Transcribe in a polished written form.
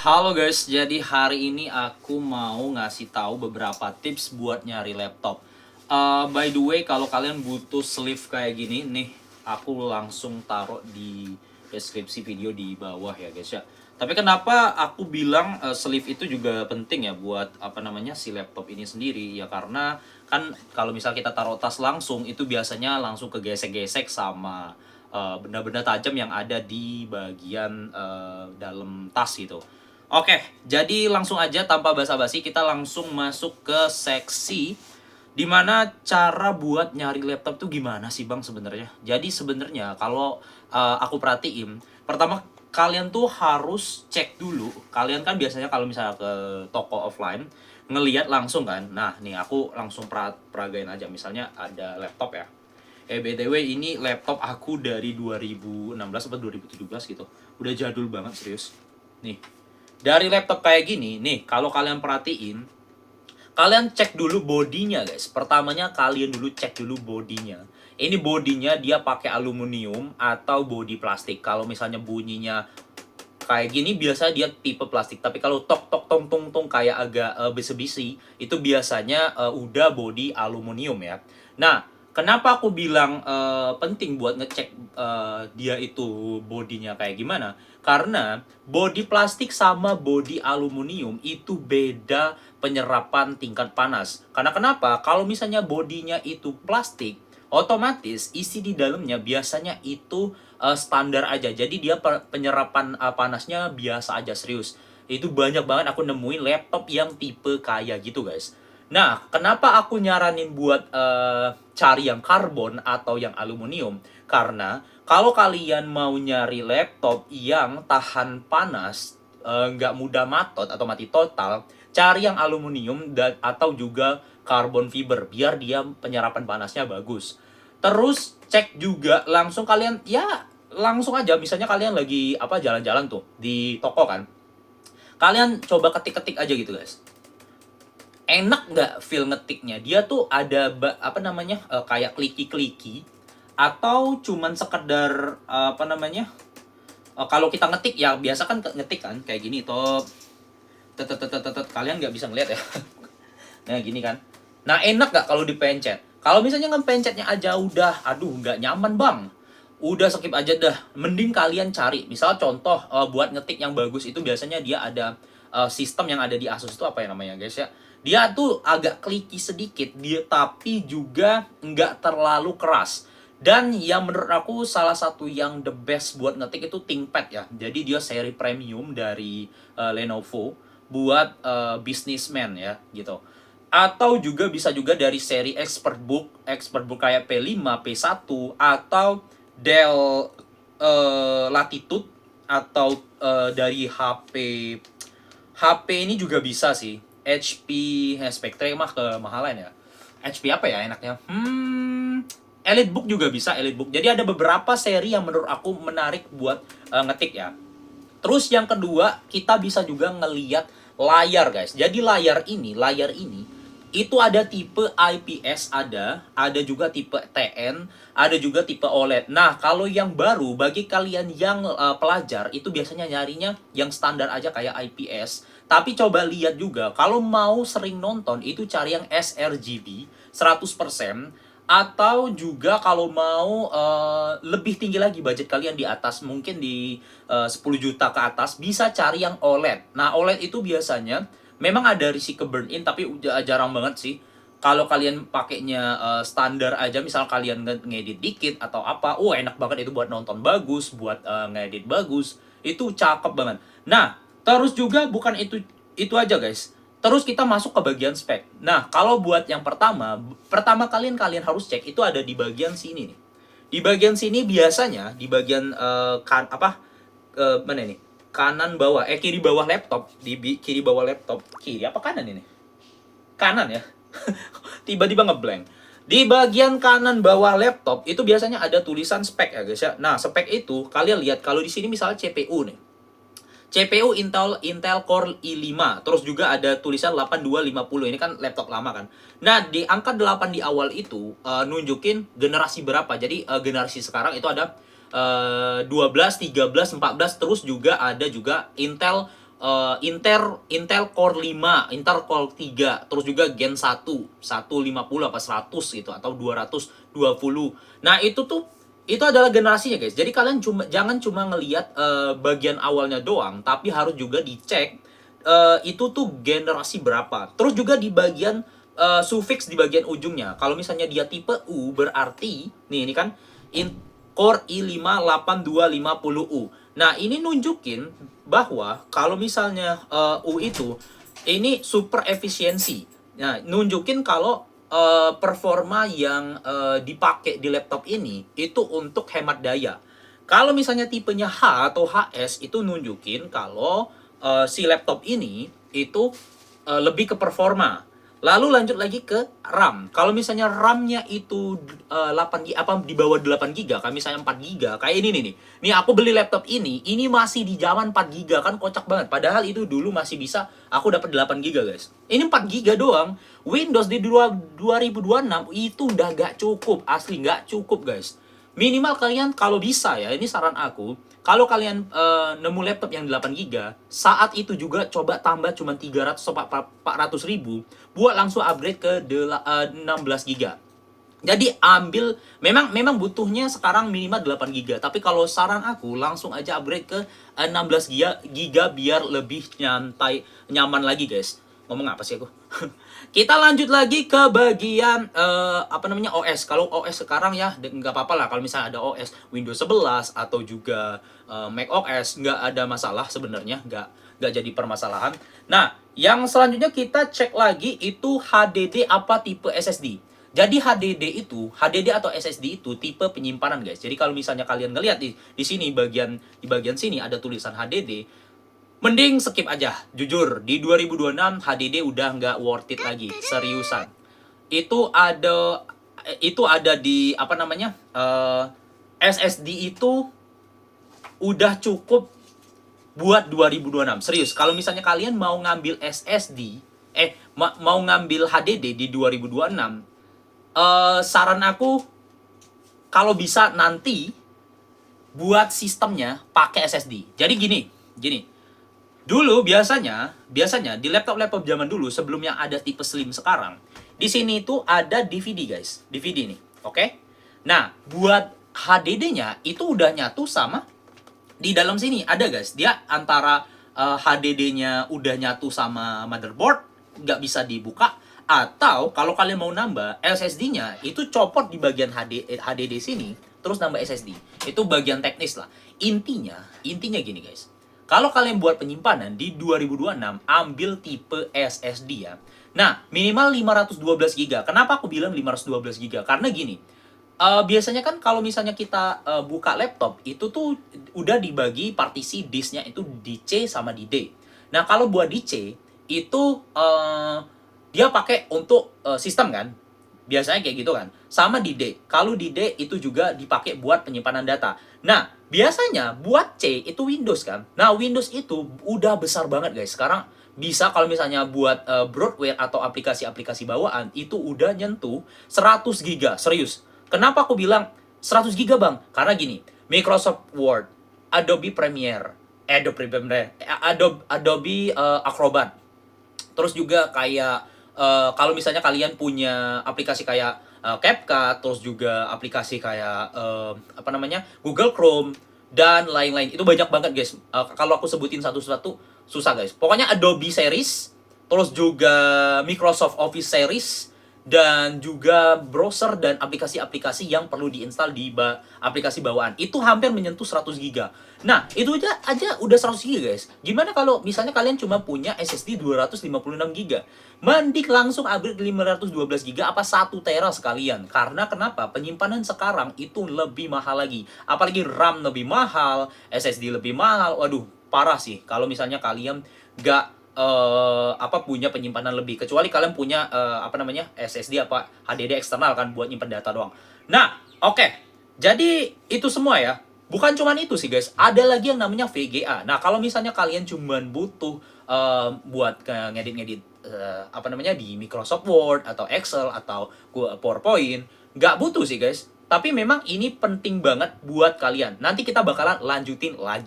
Halo guys, jadi hari ini aku mau ngasih tahu beberapa tips buat nyari laptop. By the way, kalau kalian butuh sleeve kayak gini, nih aku langsung taruh di deskripsi video di bawah ya guys ya. Tapi kenapa aku bilang sleeve itu juga penting ya buat apa namanya si laptop ini sendiri ya, karena kan kalau misal kita taruh tas langsung itu biasanya langsung kegesek-gesek sama benda-benda tajam yang ada di bagian dalam tas gitu. Oke, jadi langsung aja tanpa basa-basi kita langsung masuk ke seksi dimana cara buat nyari laptop tuh gimana sih Bang sebenarnya. Jadi sebenarnya kalau aku perhatiin, pertama kalian tuh harus cek dulu. Kalian kan biasanya kalau misalnya ke toko offline ngelihat langsung kan. Nah, nih aku langsung peragain aja. Misalnya ada laptop ya. BTW ini laptop aku dari 2016 atau 2017 gitu. Udah jadul banget serius. Nih, dari laptop kayak gini, nih kalau kalian perhatiin, kalian cek dulu bodinya guys. Pertamanya kalian dulu cek dulu bodinya. Ini bodinya dia pakai aluminium atau bodi plastik. Kalau misalnya bunyinya kayak gini biasa dia tipe plastik. Tapi kalau tok tok tong tong tong kayak agak bisi-bisi, itu biasanya udah bodi aluminium ya. Nah, kenapa aku bilang penting buat ngecek dia itu bodinya kayak gimana? Karena bodi plastik sama bodi aluminium itu beda penyerapan tingkat panas. Karena kenapa? Kalau misalnya bodinya itu plastik, otomatis isi di dalamnya biasanya itu standar aja. Jadi dia penyerapan panasnya biasa aja, serius. Itu banyak banget aku nemuin laptop yang tipe kayak gitu, guys. Nah, kenapa aku nyaranin buat cari yang karbon atau yang aluminium? Karena kalau kalian mau nyari laptop yang tahan panas, nggak mudah matot atau mati total, cari yang aluminium dan atau juga carbon fiber biar dia penyerapan panasnya bagus. Terus cek juga langsung kalian ya langsung aja, misalnya kalian lagi apa jalan-jalan tuh di toko kan. Kalian coba ketik-ketik aja gitu, guys. Enak nggak feel ngetiknya? Dia tuh ada apa namanya? Kayak kliki-kliki atau cuman sekedar apa namanya? Kalau kita ngetik ya biasa kan ngetik kan kayak gini top. Kalian nggak bisa ngeliat ya. Nah, gini kan. Nah, enak nggak kalau dipencet? Kalau misalnya ngepencetnya aja udah, aduh nggak nyaman bang. Udah skip aja dah. Mending kalian cari. Misal contoh buat ngetik yang bagus itu biasanya dia ada sistem yang ada di Asus itu apa ya namanya guys ya. Dia tuh agak kliki sedikit, dia tapi juga nggak terlalu keras. Dan yang menurut aku salah satu yang the best buat ngetik itu ThinkPad ya. Jadi dia seri premium dari Lenovo buat businessman ya gitu. Atau juga bisa juga dari seri Expertbook kayak P5, P1 atau Dell Latitude atau dari HP ini juga bisa sih. HP Spectre mah kemahalan ya. HP apa ya enaknya? EliteBook juga bisa, EliteBook. Jadi ada beberapa seri yang menurut aku menarik buat ngetik ya. Terus yang kedua, kita bisa juga ngeliat layar, guys. Jadi layar ini itu ada tipe IPS, ada juga tipe TN, ada juga tipe OLED. Nah, kalau yang baru bagi kalian yang pelajar itu biasanya nyarinya yang standar aja kayak IPS. Tapi coba lihat juga kalau mau sering nonton itu cari yang sRGB 100%, atau juga kalau mau lebih tinggi lagi budget kalian di atas mungkin di 10 juta ke atas bisa cari yang OLED. Nah, OLED itu biasanya memang ada risiko burn in tapi udah jarang banget sih. Kalau kalian pakainya standar aja, misal kalian ngedit dikit atau apa, enak banget itu buat nonton bagus, buat ngedit bagus, itu cakep banget. Nah, terus juga bukan itu aja guys. Terus kita masuk ke bagian spek. Nah, kalau buat yang pertama kalian harus cek itu ada di bagian sini nih. Di bagian sini biasanya di bagian mana ini? Kanan bawah, kiri bawah laptop, kiri bawah laptop, kiri apa kanan ini? Kanan ya. Tiba-tiba ngeblank. Di bagian kanan bawah laptop itu biasanya ada tulisan spek ya guys ya. Nah, spek itu kalian lihat kalau di sini misalnya CPU nih. CPU Intel Core i5, terus juga ada tulisan 8250. Ini kan laptop lama kan. Nah, di angka 8 di awal itu nunjukin generasi berapa. Jadi generasi sekarang itu ada 12, 13, 14, terus juga ada juga Intel Intel Core 5, Intel Core 3, terus juga Gen 150 apa 100 gitu atau 220. Nah, itu adalah generasinya, guys. Jadi kalian jangan cuma ngelihat bagian awalnya doang, tapi harus juga dicek itu tuh generasi berapa. Terus juga di bagian suffix di bagian ujungnya. Kalau misalnya dia tipe U, berarti nih ini kan Core i5-8250U. Nah, ini nunjukin bahwa kalau misalnya U itu ini super efisiensi. Nah, nunjukin kalau performa yang dipakai di laptop ini itu untuk hemat daya. Kalau misalnya tipenya H atau HS itu nunjukin kalau si laptop ini itu lebih ke performa. Lalu lanjut lagi ke RAM. Kalau misalnya RAM-nya itu 8 GB apa di bawah 8 GB, kayak misalnya 4 GB, kayak ini nih. Nih aku beli laptop ini masih di zaman 4 GB, kan kocak banget. Padahal itu dulu masih bisa aku dapat 8 GB, guys. Ini 4 GB doang. Windows di 2026 itu udah gak cukup, asli gak cukup, guys. Minimal kalian kalau bisa ya, ini saran aku, kalau kalian nemu laptop yang 8 GB, saat itu juga coba tambah cuma 300 atau 400 ribu buat langsung upgrade ke 16 GB. Jadi ambil, memang butuhnya sekarang minimal 8 GB, tapi kalau saran aku langsung aja upgrade ke 16 GB biar lebih nyaman lagi, guys. Ngomong apa sih aku? Kita lanjut lagi ke bagian apa namanya OS. Kalau OS sekarang ya nggak apa-apa lah kalau misalnya ada OS Windows 11 atau juga Mac OS, nggak ada masalah sebenarnya, nggak jadi permasalahan. Nah, yang selanjutnya kita cek lagi itu HDD apa tipe SSD. Jadi HDD atau SSD itu tipe penyimpanan, guys. Jadi kalau misalnya kalian ngelihat di sini di bagian sini ada tulisan HDD, mending skip aja. Jujur, di 2026 HDD udah nggak worth it lagi, seriusan. Itu ada di apa namanya? SSD itu udah cukup buat 2026. Serius, kalau misalnya kalian mau ngambil SSD, mau ngambil HDD di 2026, saran aku kalau bisa nanti buat sistemnya pakai SSD. Jadi gini. Dulu biasanya di laptop-laptop zaman dulu sebelum yang ada tipe slim sekarang, di sini itu ada DVD, guys. DVD nih, oke? Nah, buat HDD-nya itu udah nyatu sama di dalam sini ada, guys. Dia antara HDD-nya udah nyatu sama motherboard, nggak bisa dibuka, atau kalau kalian mau nambah SSD-nya itu copot di bagian HDD sini, terus nambah SSD. Itu bagian teknis lah. Intinya gini, guys. Kalau kalian buat penyimpanan di 2026, ambil tipe SSD ya. Nah, minimal 512 GB. Kenapa aku bilang 512 GB? Karena gini, biasanya kan kalau misalnya kita buka laptop, itu tuh udah dibagi partisi disknya itu di C sama di D. Nah, kalau buat di C, itu dia pakai untuk sistem kan? Biasanya kayak gitu kan. Sama di D. Kalau di D itu juga dipakai buat penyimpanan data. Nah, biasanya buat C itu Windows kan. Nah, Windows itu udah besar banget, guys. Sekarang bisa kalau misalnya buat broadware atau aplikasi-aplikasi bawaan itu udah nyentuh 100 GB. Serius. Kenapa aku bilang 100 GB, Bang? Karena gini, Microsoft Word, Adobe Acrobat. Terus juga kayak kalau misalnya kalian punya aplikasi kayak CapCut, terus juga aplikasi kayak apa namanya Google Chrome dan lain-lain, itu banyak banget, guys. Kalau aku sebutin satu-satu susah, guys. Pokoknya Adobe Series, terus juga Microsoft Office Series, dan juga browser dan aplikasi-aplikasi yang perlu diinstal di aplikasi bawaan. Itu hampir menyentuh 100 GB. Nah, itu aja udah 100 GB, guys. Gimana kalau misalnya kalian cuma punya SSD 256 GB? Mending langsung upgrade 512 GB apa 1 tera sekalian. Karena kenapa? Penyimpanan sekarang itu lebih mahal lagi. Apalagi RAM lebih mahal, SSD lebih mahal. Waduh, parah sih kalau misalnya kalian nggak punya penyimpanan lebih, kecuali kalian punya apa namanya SSD apa HDD eksternal kan buat nyimpen data doang. Nah, oke. Jadi itu semua ya. Bukan cuman itu sih, guys. Ada lagi yang namanya VGA. Nah, kalau misalnya kalian cuman butuh buat ngedit-ngedit apa namanya di Microsoft Word atau Excel atau PowerPoint, nggak butuh sih, guys. Tapi memang ini penting banget buat kalian. Nanti kita bakalan lanjutin lagi ya.